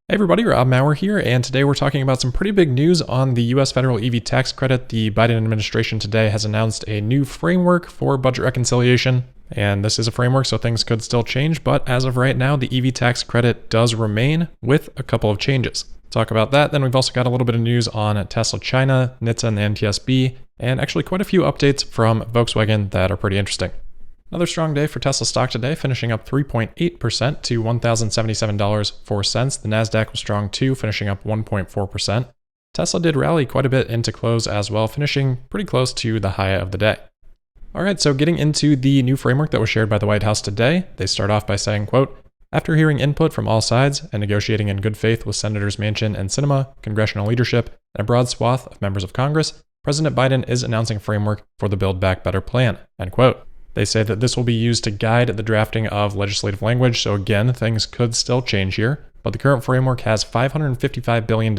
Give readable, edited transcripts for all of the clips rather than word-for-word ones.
Hey everybody, Rob Maurer here, and today we're talking about some pretty big news on the US federal EV tax credit. The Biden administration today has announced a new framework for budget reconciliation, and this is a framework, so things could still change, but as of right now, the EV tax credit does remain with a couple of changes. Talk about that. Then we've also got a little bit of news on Tesla China, NHTSA and the NTSB, and actually quite a few updates from Volkswagen that are pretty interesting. Another strong day for Tesla stock today, finishing up 3.8% to $1,077.04. The Nasdaq was strong too, finishing up 1.4%. Tesla did rally quite a bit into close as well, finishing pretty close to the high of the day. All right, so getting into the new framework that was shared by the White House today, they start off by saying, quote, "After hearing input from all sides and negotiating in good faith with Senators Manchin and Sinema, congressional leadership, and a broad swath of members of Congress, President Biden is announcing a framework for the Build Back Better plan," end quote. They say that this will be used to guide the drafting of legislative language, so again, things could still change here, but the current framework has $555 billion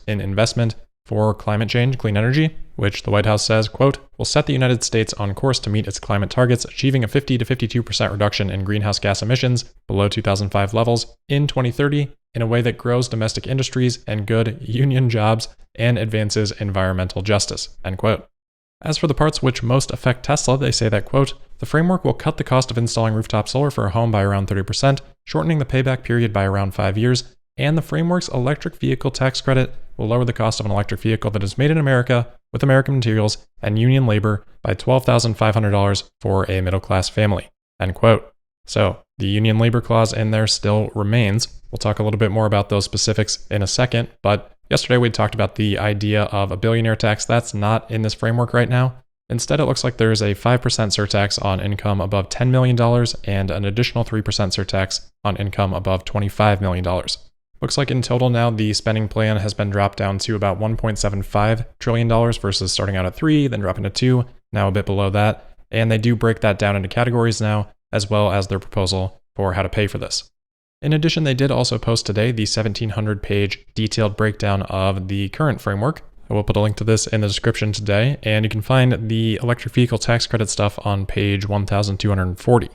in investment for climate change, clean energy, which the White House says, quote, "will set the United States on course to meet its climate targets, achieving a 50 to 52% reduction in greenhouse gas emissions below 2005 levels in 2030 in a way that grows domestic industries and good union jobs and advances environmental justice," end quote. As for the parts which most affect Tesla, they say that, quote, "the framework will cut the cost of installing rooftop solar for a home by around 30%, shortening the payback period by around 5 years, and the framework's electric vehicle tax credit will lower the cost of an electric vehicle that is made in America with American materials and union labor by $12,500 for a middle-class family," end quote. So the union labor clause in there still remains. We'll talk a little bit more about those specifics in a second, but yesterday we talked about the idea of a billionaire tax. That's not in this framework right now. Instead, it looks like there's a 5% surtax on income above $10 million and an additional 3% surtax on income above $25 million. Looks like in total now the spending plan has been dropped down to about $1.75 trillion versus starting out at 3, then dropping to 2, now a bit below that. And they do break that down into categories now, as well as their proposal for how to pay for this. In addition, they did also post today the 1,700-page detailed breakdown of the current framework. I will put a link to this in the description today, and you can find the electric vehicle tax credit stuff on page 1,240.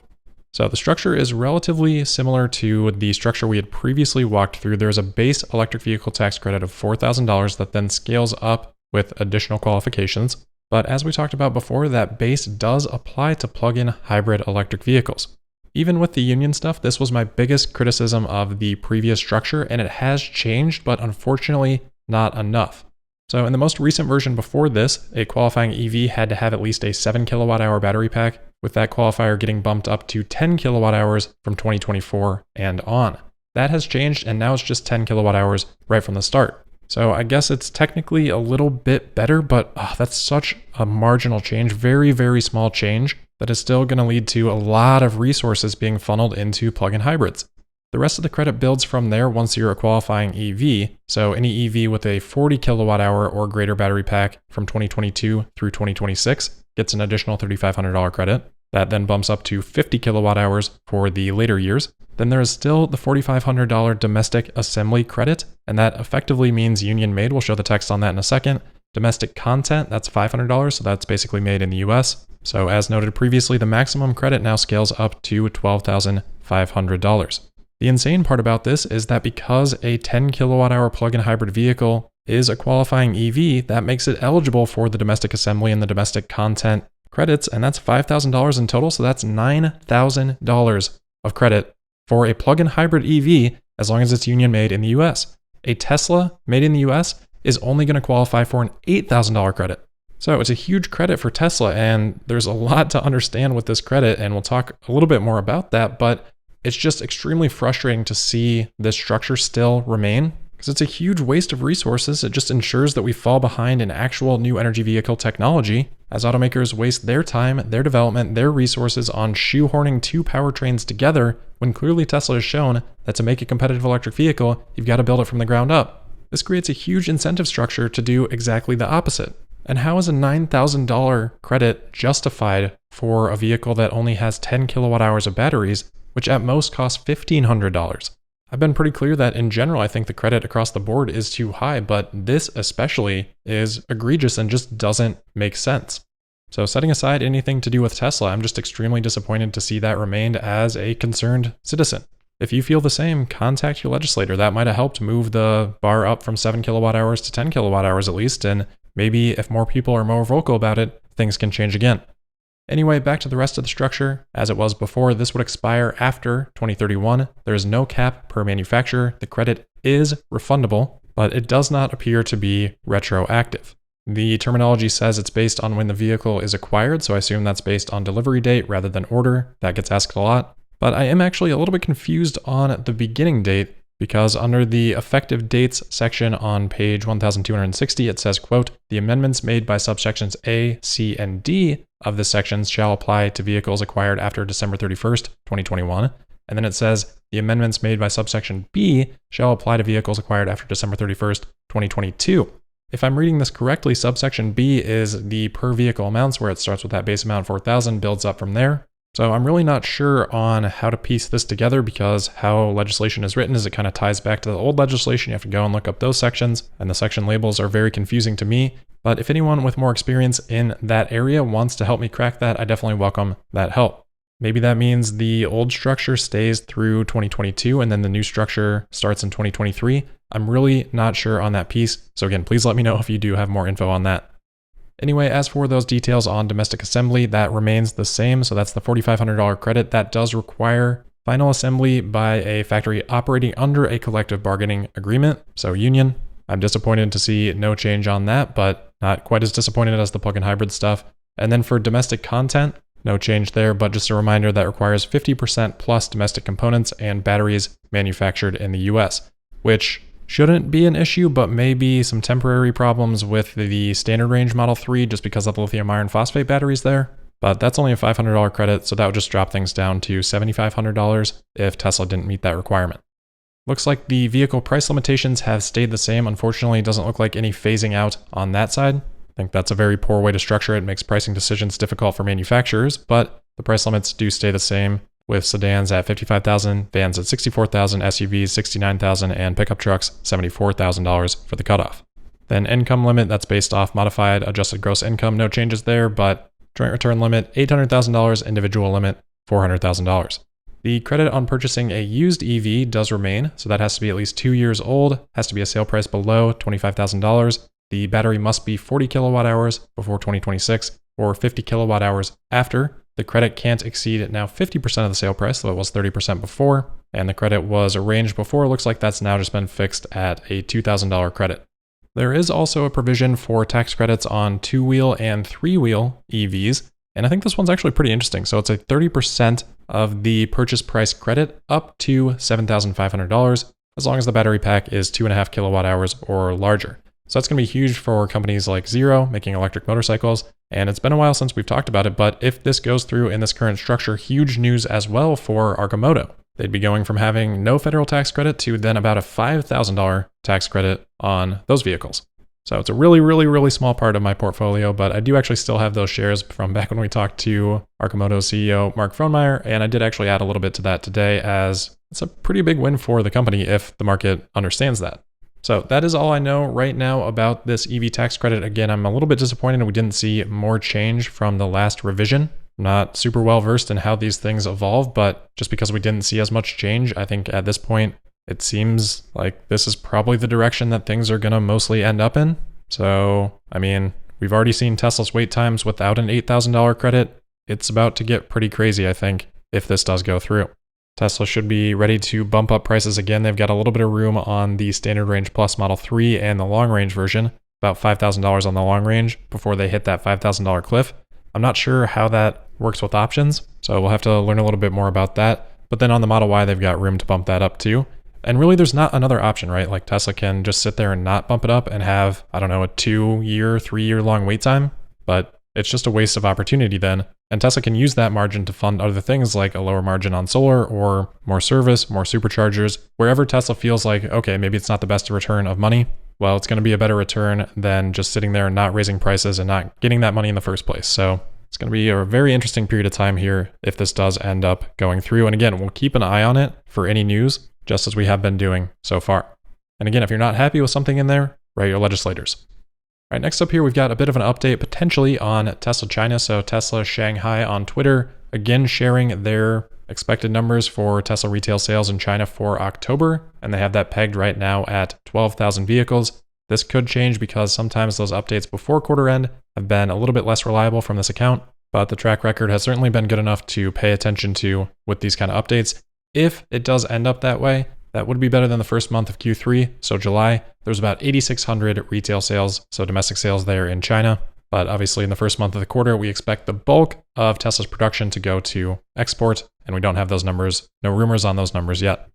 So the structure is relatively similar to the structure we had previously walked through. There's a base electric vehicle tax credit of $4,000 that then scales up with additional qualifications. But as we talked about before, that base does apply to plug-in hybrid electric vehicles. Even with the union stuff, this was my biggest criticism of the previous structure, and it has changed, but unfortunately not enough. So in the most recent version before this, a qualifying EV had to have at least a 7 kilowatt hour battery pack, with that qualifier getting bumped up to 10 kilowatt hours from 2024 and on. That has changed, and now it's just 10 kilowatt hours right from the start. So I guess it's technically a little bit better, but that's such a marginal change, very, very small change, that is still going to lead to a lot of resources being funneled into plug-in hybrids. The rest of the credit builds from there once you're a qualifying EV, so any EV with a 40 kilowatt hour or greater battery pack from 2022 through 2026 gets an additional $3,500 credit. That then bumps up to 50 kilowatt hours for the later years. Then there is still the $4,500 domestic assembly credit, and that effectively means union made. We'll show the text on that in a second. Domestic content, that's $500, so that's basically made in the US. So as noted previously, the maximum credit now scales up to $12,500. The insane part about this is that because a 10 kilowatt hour plug-in hybrid vehicle is a qualifying EV, that makes it eligible for the domestic assembly and the domestic content credits, and that's $5,000 in total, so that's $9,000 of credit for a plug-in hybrid EV as long as it's union made in the US. A Tesla made in the US is only going to qualify for an $8,000 credit. So it's a huge credit for Tesla, and there's a lot to understand with this credit, and we'll talk a little bit more about that, but it's just extremely frustrating to see this structure still remain, because it's a huge waste of resources. It just ensures that we fall behind in actual new energy vehicle technology as automakers waste their time, their development, their resources on shoehorning two powertrains together, when clearly Tesla has shown that to make a competitive electric vehicle, you've got to build it from the ground up. This creates a huge incentive structure to do exactly the opposite. And how is a $9,000 credit justified for a vehicle that only has 10 kilowatt hours of batteries, which at most costs $1,500? I've been pretty clear that in general, I think the credit across the board is too high, but this especially is egregious and just doesn't make sense. So setting aside anything to do with Tesla, I'm just extremely disappointed to see that remained as a concerned citizen. If you feel the same, contact your legislator. That might have helped move the bar up from 7 kilowatt hours to 10 kilowatt hours at least, and maybe if more people are more vocal about it, things can change again. Anyway, back to the rest of the structure. As it was before, this would expire after 2031. There is no cap per manufacturer. The credit is refundable, but it does not appear to be retroactive. The terminology says it's based on when the vehicle is acquired, so I assume that's based on delivery date rather than order. That gets asked a lot. But I am actually a little bit confused on the beginning date, because under the effective dates section on page 1260, it says, quote, "The amendments made by subsections A, C, and D of this section shall apply to vehicles acquired after December 31st, 2021. And then it says, "The amendments made by subsection B shall apply to vehicles acquired after December 31st, 2022. If I'm reading this correctly, subsection B is the per vehicle amounts, where it starts with that base amount 4,000, builds up from there. So I'm really not sure on how to piece this together, because how legislation is written is it kind of ties back to the old legislation. You have to go and look up those sections, and the section labels are very confusing to me. But if anyone with more experience in that area wants to help me crack that, I definitely welcome that help. Maybe that means the old structure stays through 2022 and then the new structure starts in 2023. I'm really not sure on that piece. So again, please let me know if you do have more info on that. Anyway, as for those details on domestic assembly, that remains the same. So that's the $4,500 credit. That does require final assembly by a factory operating under a collective bargaining agreement, so union. I'm disappointed to see no change on that, but not quite as disappointed as the plug-in hybrid stuff. And then for domestic content, no change there, but just a reminder that requires 50% plus domestic components and batteries manufactured in the US, which shouldn't be an issue, but maybe some temporary problems with the standard range Model 3 just because of the lithium iron phosphate batteries there. But that's only a $500 credit, so that would just drop things down to $7,500 if Tesla didn't meet that requirement. Looks like the vehicle price limitations have stayed the same. Unfortunately, it doesn't look like any phasing out on that side. I think that's a very poor way to structure it. It makes pricing decisions difficult for manufacturers, but the price limits do stay the same, with sedans at $55,000, vans at $64,000, SUVs $69,000, and pickup trucks $74,000 for the cutoff. Then income limit, that's based off modified adjusted gross income, no changes there, but joint return limit $800,000, individual limit $400,000. The credit on purchasing a used EV does remain, so that has to be at least 2 years old, has to be a sale price below $25,000. The battery must be 40 kilowatt hours before 2026 or 50 kilowatt hours after. The credit can't exceed now 50% of the sale price, so it was 30% before, and the credit was arranged before. It looks like that's now just been fixed at a $2,000 credit. There is also a provision for tax credits on 2-wheel and 3-wheel EVs, and I think this one's actually pretty interesting. So it's a 30% of the purchase price credit up to $7,500, as long as the battery pack is 2.5 kilowatt hours or larger. So that's going to be huge for companies like Zero making electric motorcycles. And it's been a while since we've talked about it, but if this goes through in this current structure, huge news as well for Arcimoto. They'd be going from having no federal tax credit to then about a $5,000 tax credit on those vehicles. So it's a really, really, really small part of my portfolio, but I do actually still have those shares from back when we talked to Arcimoto CEO Mark Frohnmeyer, and I did actually add a little bit to that today, as it's a pretty big win for the company if the market understands that. So that is all I know right now about this EV tax credit. Again, I'm a little bit disappointed we didn't see more change from the last revision. I'm not super well versed in how these things evolve, but just because we didn't see as much change, I think at this point, it seems like this is probably the direction that things are going to mostly end up in. So, I mean, we've already seen Tesla's wait times without an $8,000 credit. It's about to get pretty crazy, I think, if this does go through. Tesla should be ready to bump up prices again. They've got a little bit of room on the Standard Range Plus Model 3 and the long range version, about $5,000 on the long range before they hit that $5,000 cliff. I'm not sure how that works with options, so we'll have to learn a little bit more about that. But then on the Model Y, they've got room to bump that up too. And really, there's not another option, right? Like Tesla can just sit there and not bump it up and have, I don't know, a 2-year, 3-year long wait time, but it's just a waste of opportunity then. And Tesla can use that margin to fund other things like a lower margin on solar or more service, more superchargers. Wherever Tesla feels like, okay, maybe it's not the best return of money, well, it's going to be a better return than just sitting there and not raising prices and not getting that money in the first place. So it's going to be a very interesting period of time here if this does end up going through. And again, we'll keep an eye on it for any news, just as we have been doing so far. And again, if you're not happy with something in there, write your legislators. All right, next up here, we've got a bit of an update potentially on Tesla China. So Tesla Shanghai on Twitter, again, sharing their expected numbers for Tesla retail sales in China for October, and they have that pegged right now at 12,000 vehicles. This could change because sometimes those updates before quarter end have been a little bit less reliable from this account, but the track record has certainly been good enough to pay attention to with these kind of updates. If it does end up that way, that would be better than the first month of Q3, so July. There's about 8,600 retail sales, so domestic sales there in China. But obviously in the first month of the quarter, we expect the bulk of Tesla's production to go to export, and we don't have those numbers, no rumors on those numbers yet.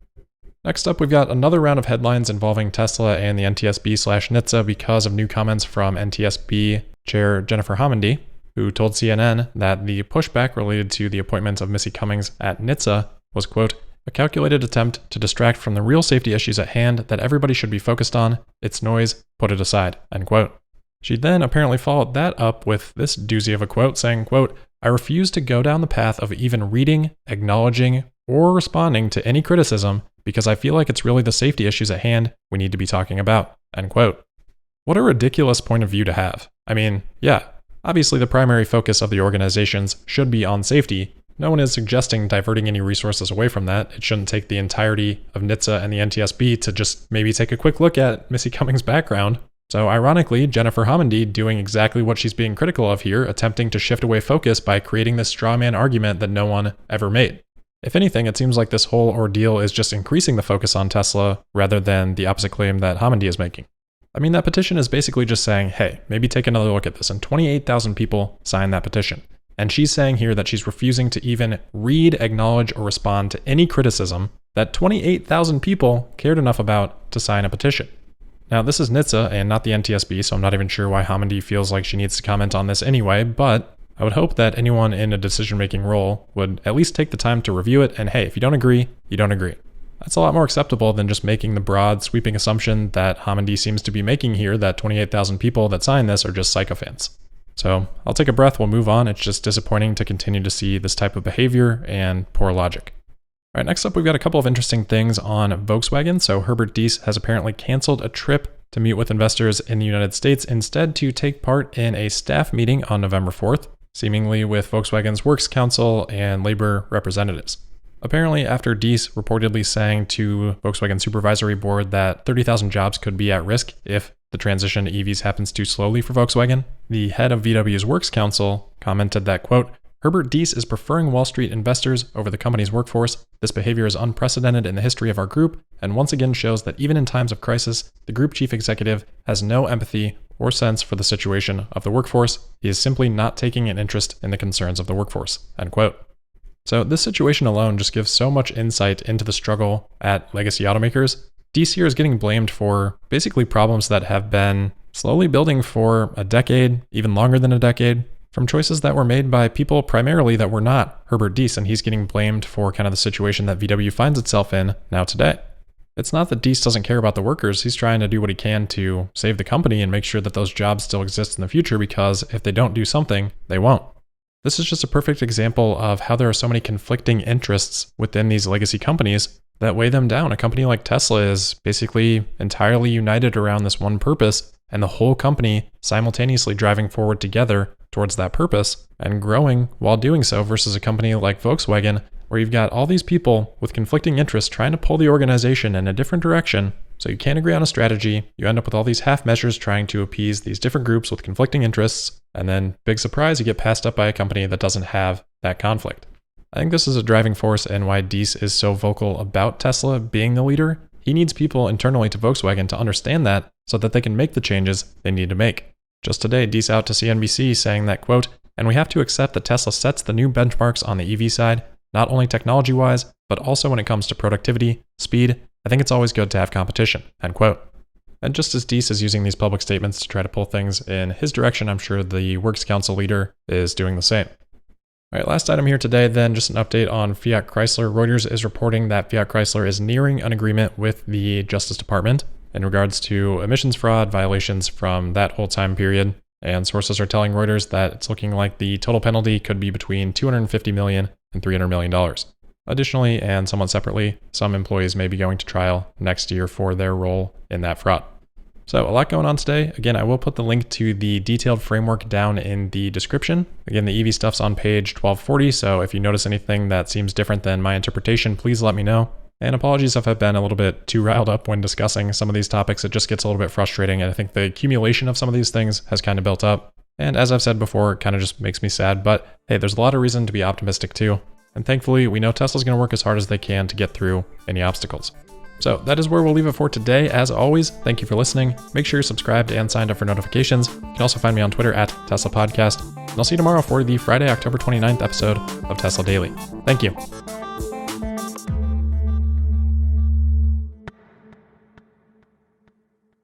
Next up, we've got another round of headlines involving Tesla and the NTSB/NHTSA because of new comments from NTSB Chair Jennifer Homendy, who told CNN that the pushback related to the appointment of Missy Cummings at NHTSA was, quote, a calculated attempt to distract from the real safety issues at hand that everybody should be focused on. It's noise, put it aside, end quote. She then apparently followed that up with this doozy of a quote saying, quote, I refuse to go down the path of even reading, acknowledging, or responding to any criticism because I feel like it's really the safety issues at hand we need to be talking about, end quote. What a ridiculous point of view to have. I mean, yeah, obviously the primary focus of the organizations should be on safety. No one is suggesting diverting any resources away from that. It shouldn't take the entirety of NHTSA and the NTSB to just maybe take a quick look at Missy Cummings' background. So ironically, Jennifer Homendy doing exactly what she's being critical of here, attempting to shift away focus by creating this straw man argument that no one ever made. If anything, it seems like this whole ordeal is just increasing the focus on Tesla rather than the opposite claim that Homendy is making. I mean, that petition is basically just saying, hey, maybe take another look at this, and 28,000 people signed that petition. And she's saying here that she's refusing to even read, acknowledge, or respond to any criticism that 28,000 people cared enough about to sign a petition. Now, this is NHTSA and not the NTSB, so I'm not even sure why Homendy feels like she needs to comment on this anyway, but I would hope that anyone in a decision-making role would at least take the time to review it, and hey, if you don't agree, you don't agree. That's a lot more acceptable than just making the broad, sweeping assumption that Homendy seems to be making here that 28,000 people that sign this are just sycophants. So I'll take a breath, we'll move on. It's just disappointing to continue to see this type of behavior and poor logic. All right, next up, we've got a couple of interesting things on Volkswagen. So Herbert Diess has apparently canceled a trip to meet with investors in the United States, instead to take part in a staff meeting on November 4th, seemingly with Volkswagen's Works Council and labor representatives. Apparently, after Diess reportedly saying to Volkswagen Supervisory Board that 30,000 jobs could be at risk if the transition to EVs happens too slowly for Volkswagen, the head of VW's Works Council commented that, quote, Herbert Diess is preferring Wall Street investors over the company's workforce. This behavior is unprecedented in the history of our group and once again shows that even in times of crisis, the group chief executive has no empathy or sense for the situation of the workforce. He is simply not taking an interest in the concerns of the workforce, end quote. So this situation alone just gives so much insight into the struggle at legacy automakers. Diess here is getting blamed for basically problems that have been slowly building for a decade, even longer than a decade, from choices that were made by people primarily that were not Herbert Diess, and he's getting blamed for kind of the situation that VW finds itself in now today. It's not that Diess doesn't care about the workers, he's trying to do what he can to save the company and make sure that those jobs still exist in the future, because if they don't do something, they won't. This is just a perfect example of how there are so many conflicting interests within these legacy companies that weigh them down. A company like Tesla is basically entirely united around this one purpose, and the whole company simultaneously driving forward together towards that purpose and growing while doing so, versus a company like Volkswagen, where you've got all these people with conflicting interests trying to pull the organization in a different direction. So you can't agree on a strategy. You end up with all these half measures trying to appease these different groups with conflicting interests. And then, big surprise, you get passed up by a company that doesn't have that conflict. I think this is a driving force in why Diess is so vocal about Tesla being the leader. He needs people internally to Volkswagen to understand that so that they can make the changes they need to make. Just today, Diess out to CNBC saying that, quote, and we have to accept that Tesla sets the new benchmarks on the EV side, not only technology-wise, but also when it comes to productivity, speed. I think it's always good to have competition, end quote. And just as Diess is using these public statements to try to pull things in his direction, I'm sure the Works Council leader is doing the same. All right, last item here today, then just an update on Fiat Chrysler. Reuters is reporting that Fiat Chrysler is nearing an agreement with the Justice Department in regards to emissions fraud violations from that whole time period. And sources are telling Reuters that it's looking like the total penalty could be between $250 million and $300 million. Additionally, and somewhat separately, some employees may be going to trial next year for their role in that fraud. So a lot going on today. Again, I will put the link to the detailed framework down in the description. Again, the EV stuff's on page 1240, so if you notice anything that seems different than my interpretation, please let me know. And apologies if I've been a little bit too riled up when discussing some of these topics. It just gets a little bit frustrating, and I think the accumulation of some of these things has kind of built up. And as I've said before, it kind of just makes me sad, but hey, there's a lot of reason to be optimistic too. And thankfully, we know Tesla's going to work as hard as they can to get through any obstacles. So that is where we'll leave it for today. As always, thank you for listening. Make sure you're subscribed and signed up for notifications. You can also find me on Twitter at Tesla Podcast. And I'll see you tomorrow for the Friday, October 29th episode of Tesla Daily. Thank you.